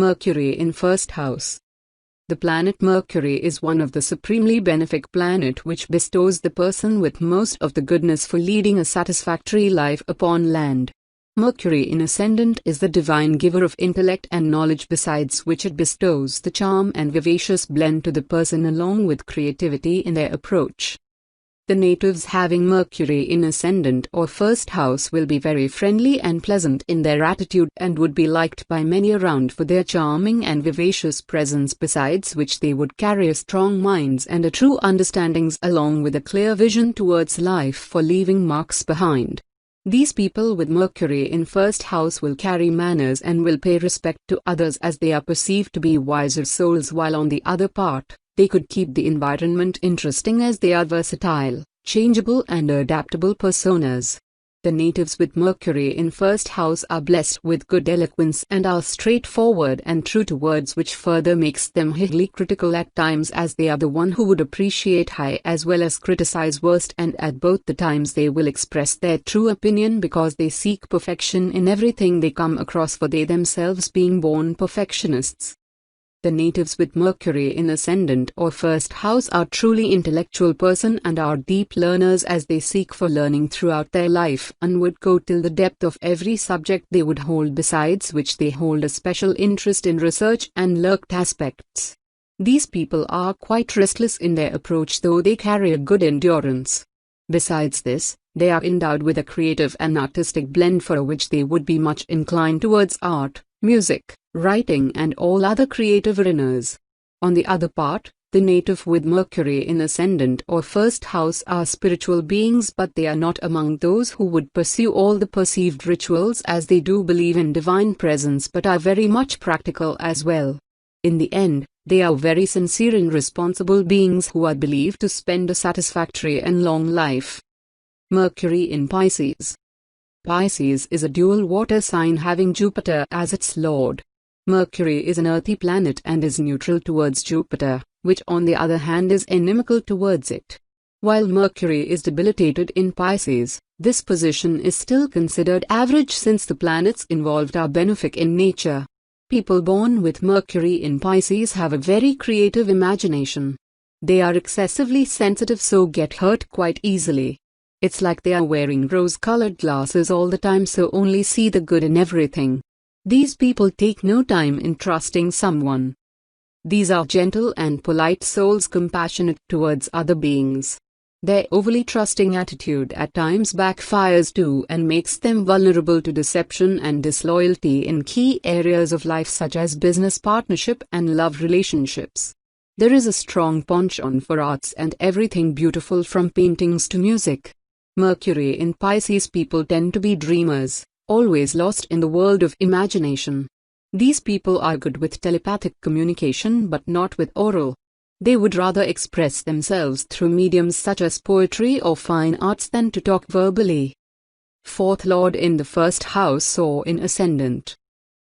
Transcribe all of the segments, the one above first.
Mercury in first house. The planet Mercury is one of the supremely benefic planet which bestows the person with most of the goodness for leading a satisfactory life upon land. Mercury in Ascendant is the divine giver of intellect and knowledge, besides which it bestows the charm and vivacious blend to the person along with creativity in their approach. The natives having Mercury in Ascendant or first house will be very friendly and pleasant in their attitude and would be liked by many around for their charming and vivacious presence, besides which they would carry a strong minds and a true understandings along with a clear vision towards life for leaving marks behind. These people with Mercury in first house will carry manners and will pay respect to others as they are perceived to be wiser souls, while on the other part, they could keep the environment interesting as they are versatile, changeable and adaptable personas. The natives with Mercury in first house are blessed with good eloquence and are straightforward and true to words, which further makes them highly critical at times, as they are the one who would appreciate high as well as criticize worst, and at both the times they will express their true opinion because they seek perfection in everything they come across, for they themselves being born perfectionists. The natives with Mercury in Ascendant or first house are truly intellectual person and are deep learners, as they seek for learning throughout their life and would go till the depth of every subject they would hold, besides which they hold a special interest in research and lurked aspects. These people are quite restless in their approach, though they carry a good endurance. Besides this, they are endowed with a creative and artistic blend for which they would be much inclined towards art, music, writing and all other creative arenas. On the other part, the native with Mercury in Ascendant or first house are spiritual beings, but they are not among those who would pursue all the perceived rituals, as they do believe in divine presence but are very much practical as well. In the end, they are very sincere and responsible beings who are believed to spend a satisfactory and long life. Mercury in Pisces. Pisces is a dual water sign having Jupiter as its lord. Mercury is an earthy planet and is neutral towards Jupiter, which on the other hand is inimical towards it. While Mercury is debilitated in Pisces, this position is still considered average, since the planets involved are benefic in nature. People born with Mercury in Pisces have a very creative imagination. They are excessively sensitive, so get hurt quite easily. It's like they are wearing rose-colored glasses all the time, so only see the good in everything. These people take no time in trusting someone. These are gentle and polite souls, compassionate towards other beings. Their overly trusting attitude at times backfires too and makes them vulnerable to deception and disloyalty in key areas of life such as business partnership and love relationships. There is a strong penchant for arts and everything beautiful from paintings to music. Mercury in Pisces people tend to be dreamers, always lost in the world of imagination. These people are good with telepathic communication but not with oral. They would rather express themselves through mediums such as poetry or fine arts than to talk verbally. Fourth Lord in the first house or in Ascendant.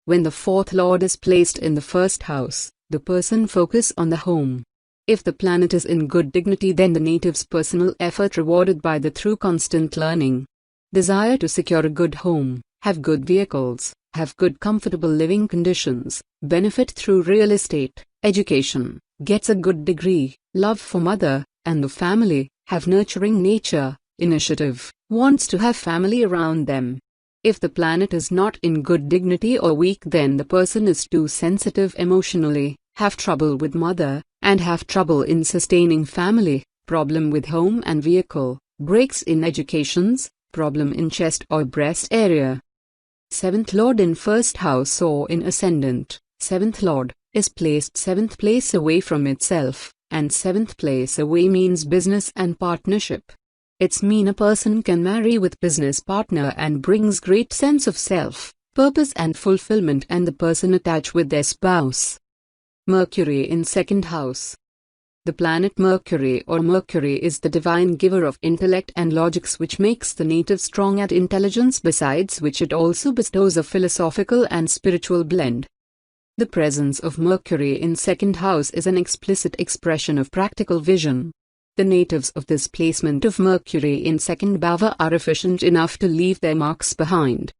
When the fourth Lord is placed in the first house, the person focuses on the home. If the planet is in good dignity, then the native's personal effort rewarded by the through constant learning. Desire to secure a good home, have good vehicles, have good comfortable living conditions, benefit through real estate, education, gets a good degree, love for mother and the family, have nurturing nature, initiative, wants to have family around them. If the planet is not in good dignity or weak, then the person is too sensitive emotionally, have trouble with mother, and have trouble in sustaining family, problem with home and vehicle, breaks in educations, problem in chest or breast area. Seventh Lord in first house or in Ascendant. Seventh Lord is placed seventh place away from itself, and seventh place away means business and partnership. It's mean a person can marry with business partner and brings great sense of self, purpose and fulfillment, and the person attached with their spouse. Mercury in second house. The planet Mercury or Mercury is the divine giver of intellect and logics, which makes the native strong at intelligence, besides which it also bestows a philosophical and spiritual blend. The presence of Mercury in second house is an explicit expression of practical vision. The natives of this placement of Mercury in second bhava are efficient enough to leave their marks behind.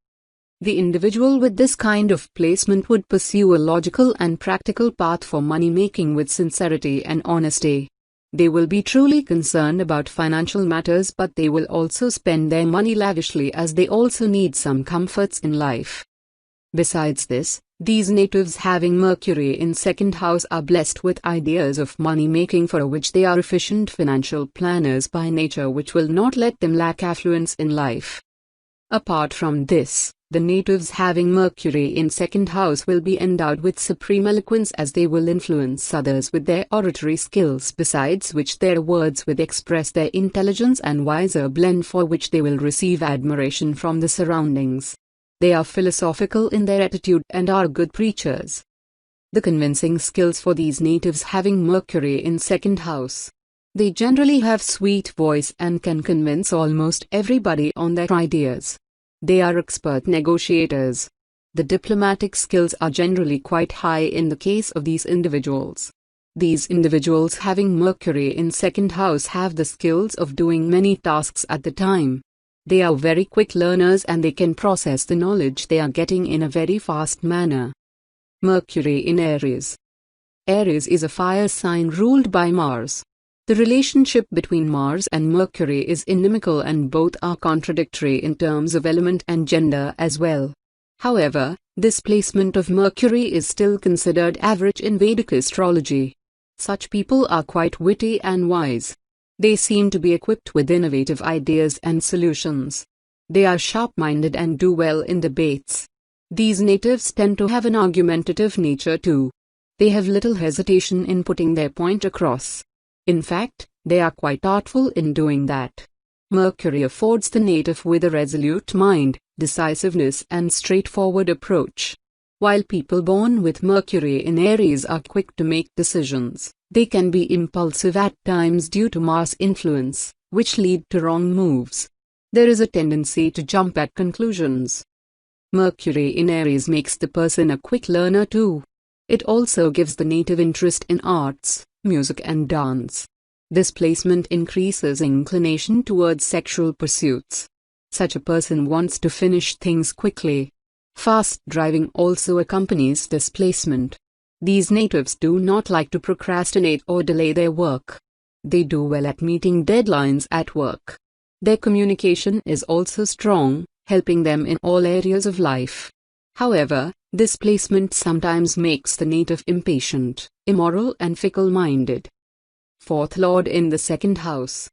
The individual with this kind of placement would pursue a logical and practical path for money making with sincerity and honesty. They will be truly concerned about financial matters, but they will also spend their money lavishly as they also need some comforts in life. Besides this, these natives having Mercury in second house are blessed with ideas of money making for which they are efficient financial planners by nature, which will not let them lack affluence in life. Apart from this, the natives having Mercury in second house will be endowed with supreme eloquence as they will influence others with their oratory skills, besides which their words will express their intelligence and wiser blend, for which they will receive admiration from the surroundings. They are philosophical in their attitude and are good preachers. The convincing skills for these natives having Mercury in second house. They generally have sweet voice and can convince almost everybody on their ideas. They are expert negotiators. The diplomatic skills are generally quite high in the case of these individuals. These individuals having Mercury in second house have the skills of doing many tasks at the time. They are very quick learners and they can process the knowledge they are getting in a very fast manner. Mercury in Aries. Aries is a fire sign ruled by Mars. The relationship between Mars and Mercury is inimical and both are contradictory in terms of element and gender as well. However, this placement of Mercury is still considered average in Vedic astrology. Such people are quite witty and wise. They seem to be equipped with innovative ideas and solutions. They are sharp-minded and do well in debates. These natives tend to have an argumentative nature too. They have little hesitation in putting their point across. In fact, they are quite artful in doing that. Mercury affords the native with a resolute mind, decisiveness and straightforward approach. While people born with Mercury in Aries are quick to make decisions, they can be impulsive at times due to Mars influence, which lead to wrong moves. There is a tendency to jump at conclusions. Mercury in Aries makes the person a quick learner too. It also gives the native interest in arts, music and dance. This placement increases inclination towards sexual pursuits. Such a person wants to finish things quickly. Fast driving also accompanies this placement. These natives do not like to procrastinate or delay their work. They do well at meeting deadlines at work. Their communication is also strong, helping them in all areas of life. However, this placement sometimes makes the native impatient, immoral and fickle-minded. Fourth Lord in the second house.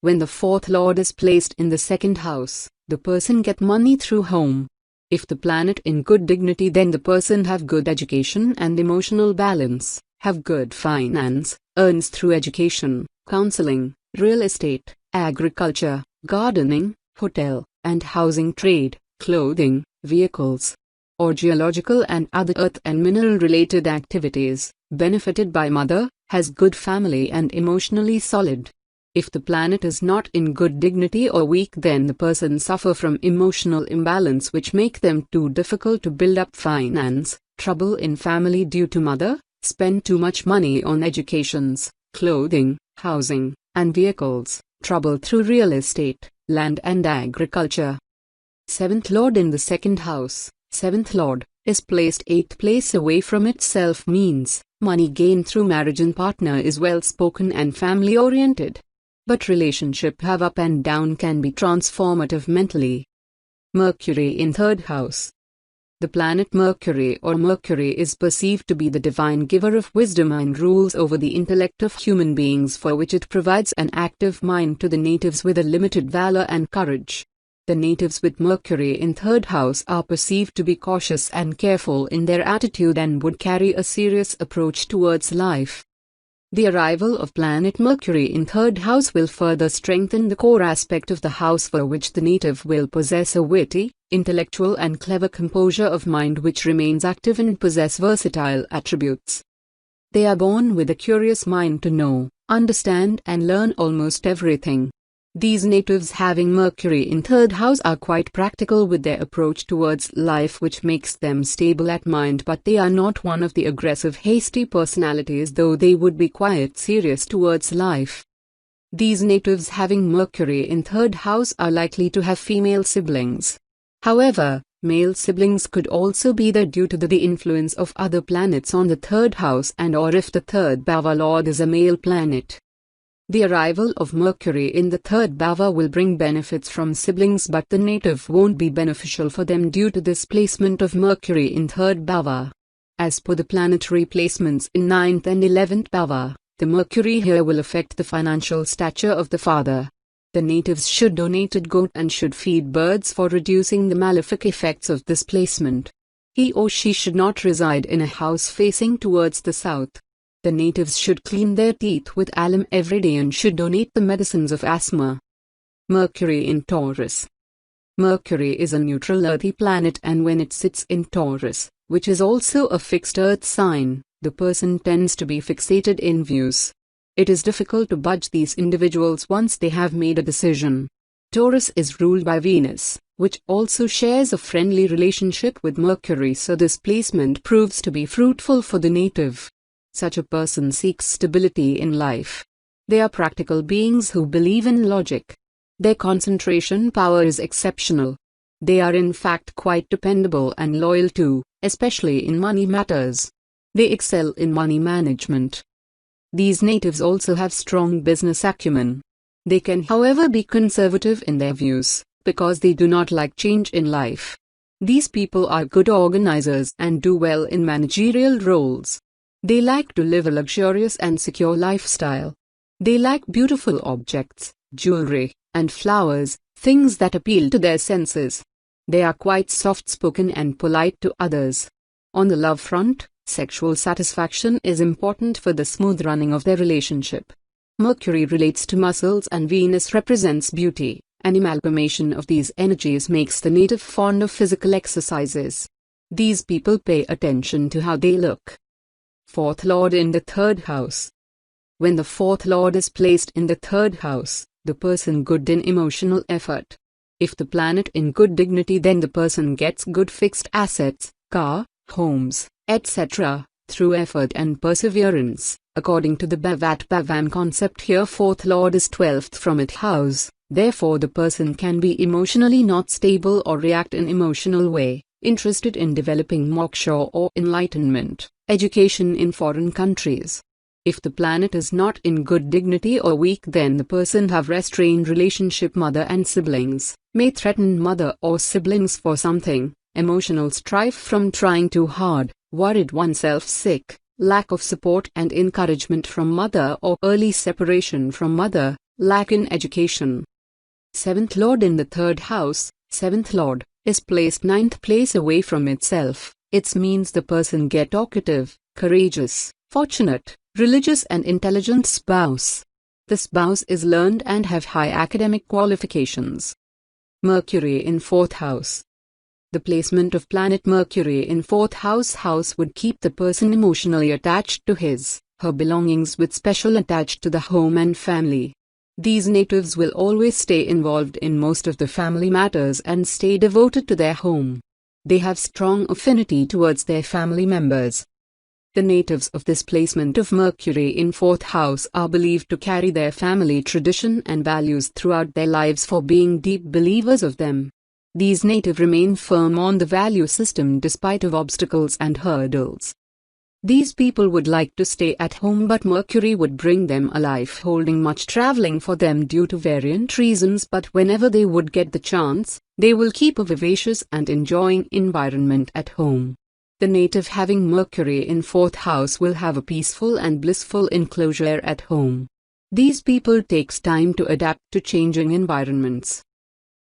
When the fourth Lord is placed in the second house, the person get money through home. If the planet in good dignity, then the person have good education and emotional balance, have good finance, earns through education, counseling, real estate, agriculture, gardening, hotel and housing trade, clothing, vehicles, or geological and other earth and mineral related activities, benefited by mother, has good family and emotionally solid. If the planet is not in good dignity or weak, then the person suffer from emotional imbalance which make them too difficult to build up finance, trouble in family due to mother, spend too much money on educations, clothing, housing, and vehicles, trouble through real estate, land and agriculture. Seventh Lord in the second house. Seventh Lord is placed 8th place away from itself, means money gained through marriage and partner is well spoken and family oriented. But relationship have up and down, can be transformative mentally. Mercury in third house. The planet Mercury or Mercury is perceived to be the divine giver of wisdom and rules over the intellect of human beings, for which it provides an active mind to the natives with a limited valor and courage. The natives with Mercury in third house are perceived to be cautious and careful in their attitude and would carry a serious approach towards life. The arrival of planet Mercury in third house will further strengthen the core aspect of the house, for which the native will possess a witty, intellectual and clever composure of mind which remains active and possess versatile attributes. They are born with a curious mind to know, understand and learn almost everything. These natives having Mercury in third house are quite practical with their approach towards life, which makes them stable at mind, but they are not one of the aggressive, hasty personalities, though they would be quite serious towards life. These natives having Mercury in third house are likely to have female siblings. However, Male siblings could also be there due to the influence of other planets on the third house and or if the third bhava lord is a male planet. The arrival of Mercury in the third bhava will bring benefits from siblings, but the native won't be beneficial for them due to this placement of Mercury in third bhava. As per the planetary placements in 9th and 11th bhava, the Mercury here will affect the financial stature of the father. The natives should donate a goat and should feed birds for reducing the malefic effects of this placement. He or she should not reside in a house facing towards the south. The natives should clean their teeth with alum every day and should donate the medicines of asthma. Mercury in Taurus. Mercury is a neutral earthy planet, and when it sits in Taurus, which is also a fixed earth sign, the person tends to be fixated in views. It is difficult to budge these individuals once they have made a decision. Taurus is ruled by Venus, which also shares a friendly relationship with Mercury, so this placement proves to be fruitful for the native. Such a person seeks stability in life. They are practical beings who believe in logic. Their concentration power is exceptional. They are in fact quite dependable and loyal too, especially in money matters. They excel in money management. These natives also have strong business acumen. They can, however, be conservative in their views, because they do not like change in life. These people are good organizers and do well in managerial roles. They like to live a luxurious and secure lifestyle. They like beautiful objects, jewelry, and flowers, things that appeal to their senses. They are quite soft-spoken and polite to others. On the love front, sexual satisfaction is important for the smooth running of their relationship. Mercury relates to muscles and Venus represents beauty. An amalgamation of these energies makes the native fond of physical exercises. These people pay attention to how they look. Fourth lord in the third house. When the fourth lord is placed in the third house, the person good in emotional effort. If the planet in good dignity, then the person gets good fixed assets, car, homes, etc., through effort and perseverance. According to the Bhavat Bhavan concept here, fourth lord is 12th from its house, therefore the person can be emotionally not stable or react in emotional way, interested in developing moksha or enlightenment, education in foreign countries. If the planet is not in good dignity or weak, then the person have restrained relationship, mother and siblings, may threaten mother or siblings for something, emotional strife from trying too hard, worried oneself sick, lack of support and encouragement from mother or early separation from mother, lack in education. Seventh lord in the third house, seventh lord, is placed 9th place away from itself. It means the person get talkative, courageous, fortunate, religious and intelligent spouse. The spouse is learned and have high academic qualifications. Mercury in fourth house. The placement of planet Mercury in fourth house would keep the person emotionally attached to her belongings, with special attached to the home and family. These natives will always stay involved in most of the family matters and stay devoted to their home. They have strong affinity towards their family members. The natives of this placement of Mercury in fourth house are believed to carry their family tradition and values throughout their lives for being deep believers of them. These natives remain firm on the value system despite of obstacles and hurdles. These people would like to stay at home, but Mercury would bring them a life holding much traveling for them due to variant reasons, but whenever they would get the chance, they will keep a vivacious and enjoying environment at home. The native having Mercury in fourth house will have a peaceful and blissful enclosure at home. These people takes time to adapt to changing environments.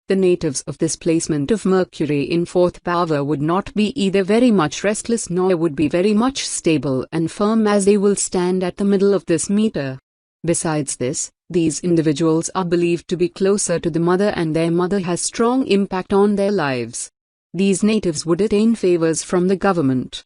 The natives of this placement of Mercury in fourth bhava would not be either very much restless nor would be very much stable and firm, as they will stand at the middle of this meter. Besides this, these individuals are believed to be closer to the mother and their mother has strong impact on their lives. These natives would attain favors from the government.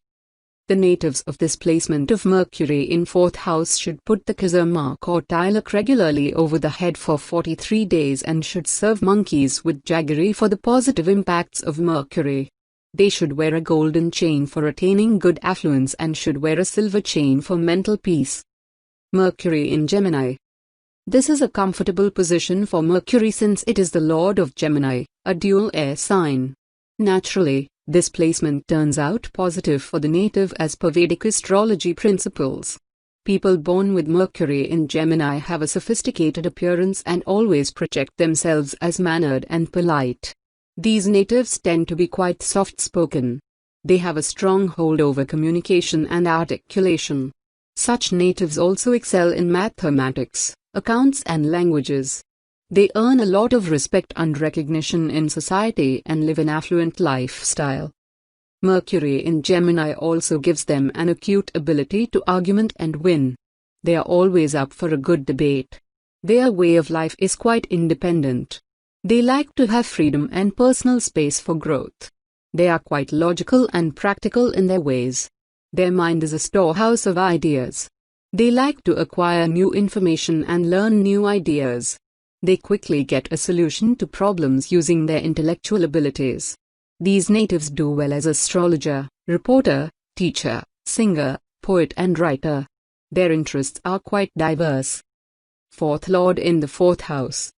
The natives of this placement of Mercury in fourth house should put the kazar mark or tilak regularly over the head for 43 days and should serve monkeys with jaggery for the positive impacts of Mercury. They should wear a golden chain for attaining good affluence and should wear a silver chain for mental peace. Mercury in Gemini. This is a comfortable position for Mercury since it is the lord of Gemini, a dual air sign. Naturally, this placement turns out positive for the native as per Vedic astrology principles. People born with Mercury in Gemini have a sophisticated appearance and always project themselves as mannered and polite. These natives tend to be quite soft-spoken. They have a strong hold over communication and articulation. Such natives also excel in mathematics, accounts and languages. They earn a lot of respect and recognition in society and live an affluent lifestyle. Mercury in Gemini also gives them an acute ability to argument and win. They are always up for a good debate. Their way of life is quite independent. They like to have freedom and personal space for growth. They are quite logical and practical in their ways. Their mind is a storehouse of ideas. They like to acquire new information and learn new ideas. They quickly get a solution to problems using their intellectual abilities. These natives do well as astrologer, reporter, teacher, singer, poet and writer. Their interests are quite diverse. Fourth Lord in the fourth house.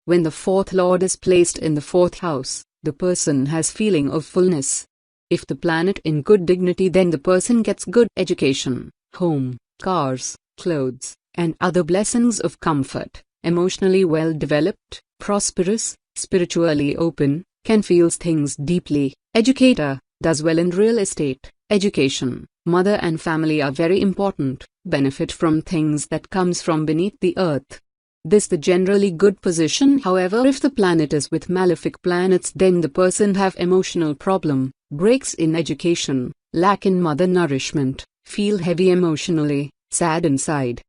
When the fourth Lord is placed in the fourth house, the person has feeling of fullness. If the planet in good dignity, then the person gets good education, home, cars, clothes, and other blessings of comfort. Emotionally well developed, prosperous, spiritually open, can feel things deeply. Educator, does well in real estate, education, mother and family are very important, benefit from things that comes from beneath the earth. This the generally good position. However, if the planet is with malefic planets, then the person have emotional problem, breaks in education, lack in mother nourishment, feel heavy emotionally, sad inside.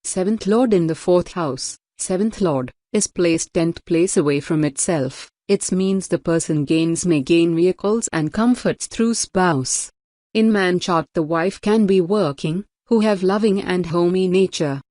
Seventh Lord in the fourth house. Seventh Lord is placed 10th place away from itself. It means the person may gain vehicles and comforts through spouse. In man chart, the wife can be working, who have loving and homey nature.